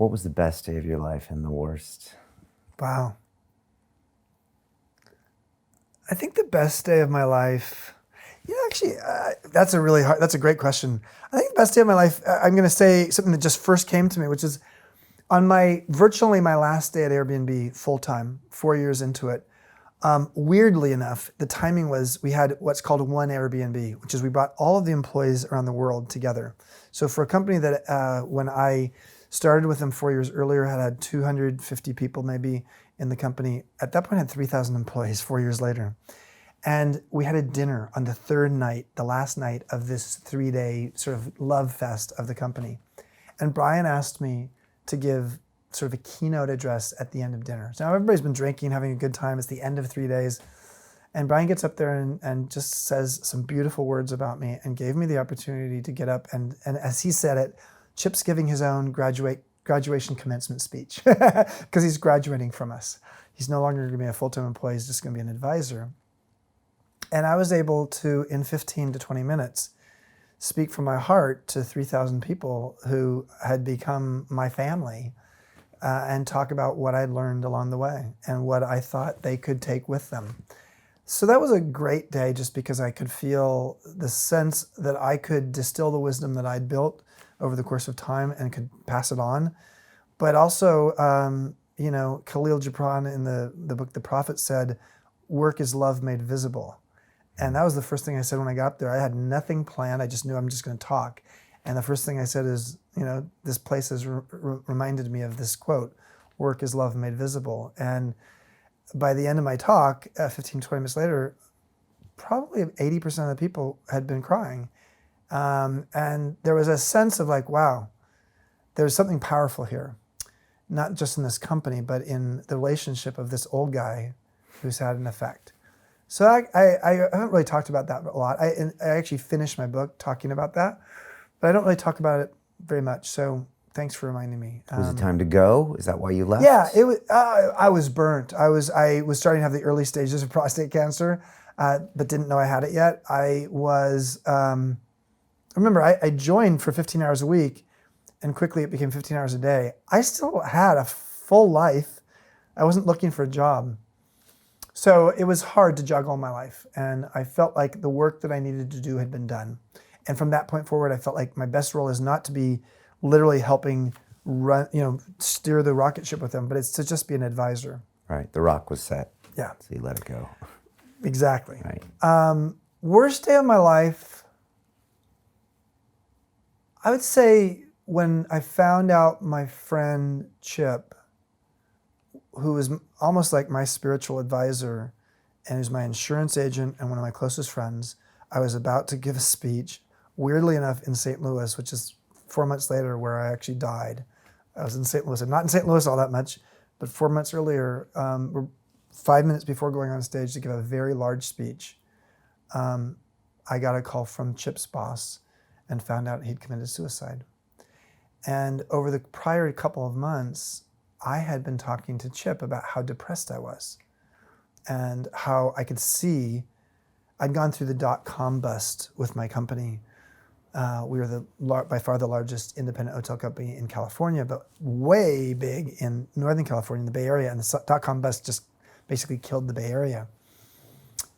What was the best day of your life and the worst? Wow. I think the best day of my life, actually, that's that's a great question. I think the best day of my life, I'm going to say something that just first came to me, which is on virtually my last day at Airbnb full time, 4 years into it. Weirdly enough, the timing was we had what's called one Airbnb, which is we brought all of the employees around the world together. So for a company that when I started with them 4 years earlier had 250 people maybe in the company, at that point had 3,000 employees 4 years later. And we had a dinner on the third night, the last night of this 3-day sort of love fest of the company. And Brian asked me to give sort of a keynote address at the end of dinner. So now everybody's been drinking, having a good time. It's the end of 3 days. And Brian gets up there and just says some beautiful words about me and gave me the opportunity to get up. And as he said it, Chip's giving his own graduation commencement speech because he's graduating from us. He's no longer going to be a full-time employee. He's just going to be an advisor. And I was able to, in 15 to 20 minutes, speak from my heart to 3,000 people who had become my family and talk about what I'd learned along the way and what I thought they could take with them. So that was a great day just because I could feel the sense that I could distill the wisdom that I'd built over the course of time and could pass it on. But also, Khalil Gibran in the book The Prophet said, work is love made visible. And that was the first thing I said when I got there. I had nothing planned. I just knew I'm just going to talk. And the first thing I said is, this place has reminded me of this quote, work is love made visible. And by the end of my talk, 15, 20 minutes later, probably 80% of the people had been crying. And there was a sense of like, wow, there's something powerful here. Not just in this company, but in the relationship of this old guy who's had an effect. So I haven't really talked about that a lot. I actually finished my book talking about that, but I don't really talk about it very much. So thanks for reminding me. Was it time to go? Is that why you left? Yeah, it was. I was burnt. I was starting to have the early stages of prostate cancer, but didn't know I had it yet. I was. Remember, I joined for 15 hours a week, and quickly it became 15 hours a day. I still had a full life. I wasn't looking for a job. So it was hard to juggle my life, and I felt like the work that I needed to do had been done. And from that point forward, I felt like my best role is not to be literally helping run, steer the rocket ship with them, but it's to just be an advisor. Right. The rock was set. Yeah. So you let it go. Exactly. Right. Worst day of my life, I would say when I found out my friend Chip, who was almost like my spiritual advisor and who's my insurance agent and one of my closest friends, I was about to give a speech, weirdly enough, in St. Louis, which is 4 months later where I actually died. I was in St. Louis. I'm not in St. Louis all that much, but 4 months earlier, 5 minutes before going on stage to give a very large speech, I got a call from Chip's boss and found out he'd committed suicide. And over the prior couple of months, I had been talking to Chip about how depressed I was and how I could see I'd gone through the dot-com bust with my company. We were by far the largest independent hotel company in California, but way big in Northern California, in the Bay Area, and the dot-com bust just basically killed the Bay Area.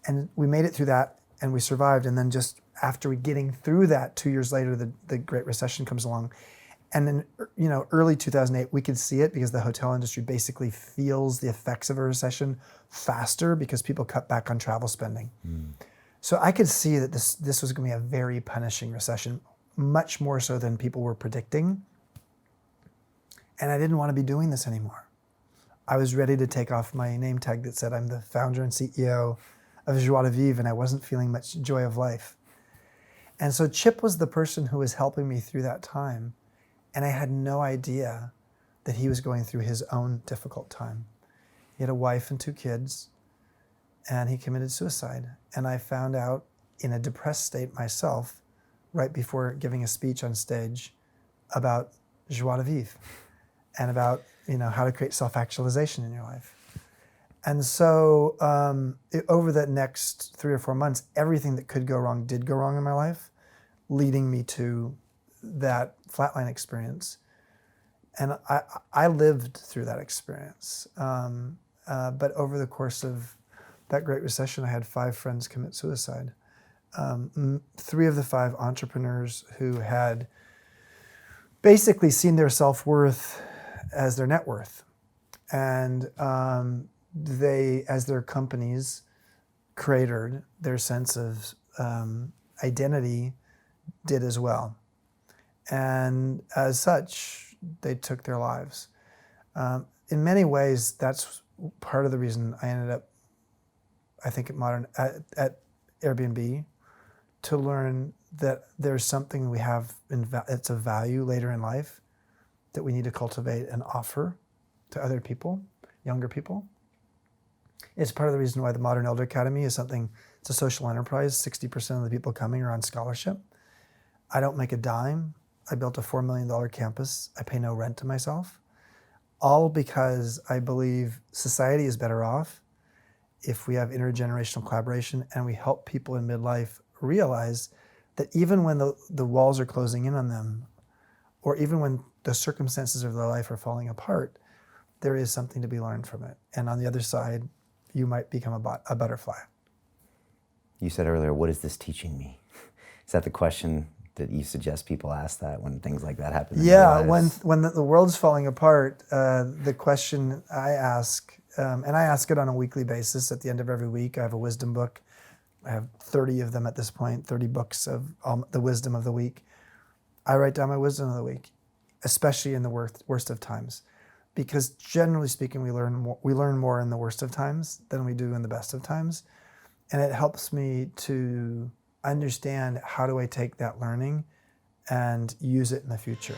And we made it through that, and we survived. And then just after getting through that, 2 years later, the Great Recession comes along. And then, early 2008, we could see it because the hotel industry basically feels the effects of a recession faster because people cut back on travel spending. So I could see that this was going to be a very punishing recession, much more so than people were predicting. And I didn't want to be doing this anymore. I was ready to take off my name tag that said I'm the founder and CEO of Joie de Vivre, and I wasn't feeling much joy of life. And so Chip was the person who was helping me through that time. And I had no idea that he was going through his own difficult time. He had a wife and 2 kids, and he committed suicide. And I found out in a depressed state myself, right before giving a speech on stage about joie de vivre and about how to create self-actualization in your life. And so over the next 3 or 4 months, everything that could go wrong did go wrong in my life, leading me to that flatline experience. And I lived through that experience. But over the course of that Great Recession, I had 5 friends commit suicide. 3 of the 5 entrepreneurs who had basically seen their self-worth as their net worth. And they, as their companies cratered, their sense of identity did as well. And as such, they took their lives. In many ways, that's part of the reason I ended up, I think, at AirBNB, to learn that there's something we have it's of value later in life that we need to cultivate and offer to other people, younger people. It's part of the reason why the Modern Elder Academy is something, it's a social enterprise. 60% of the people coming are on scholarship. I don't make a dime. I built a $4 million campus. I pay no rent to myself, all because I believe society is better off if we have intergenerational collaboration and we help people in midlife realize that even when the walls are closing in on them, or even when the circumstances of their life are falling apart, there is something to be learned from it. And on the other side, you might become a butterfly. You said earlier, what is this teaching me? Is that the question that you suggest people ask that when things like that happen in their lives? when the world's falling apart, the question I ask, and I ask it on a weekly basis at the end of every week. I have a wisdom book. I have 30 of them at this point, 30 books of the wisdom of the week. I write down my wisdom of the week, especially in the worst of times. Because generally speaking, we learn more in the worst of times than we do in the best of times. And it helps me to understand how do I take that learning and use it in the future.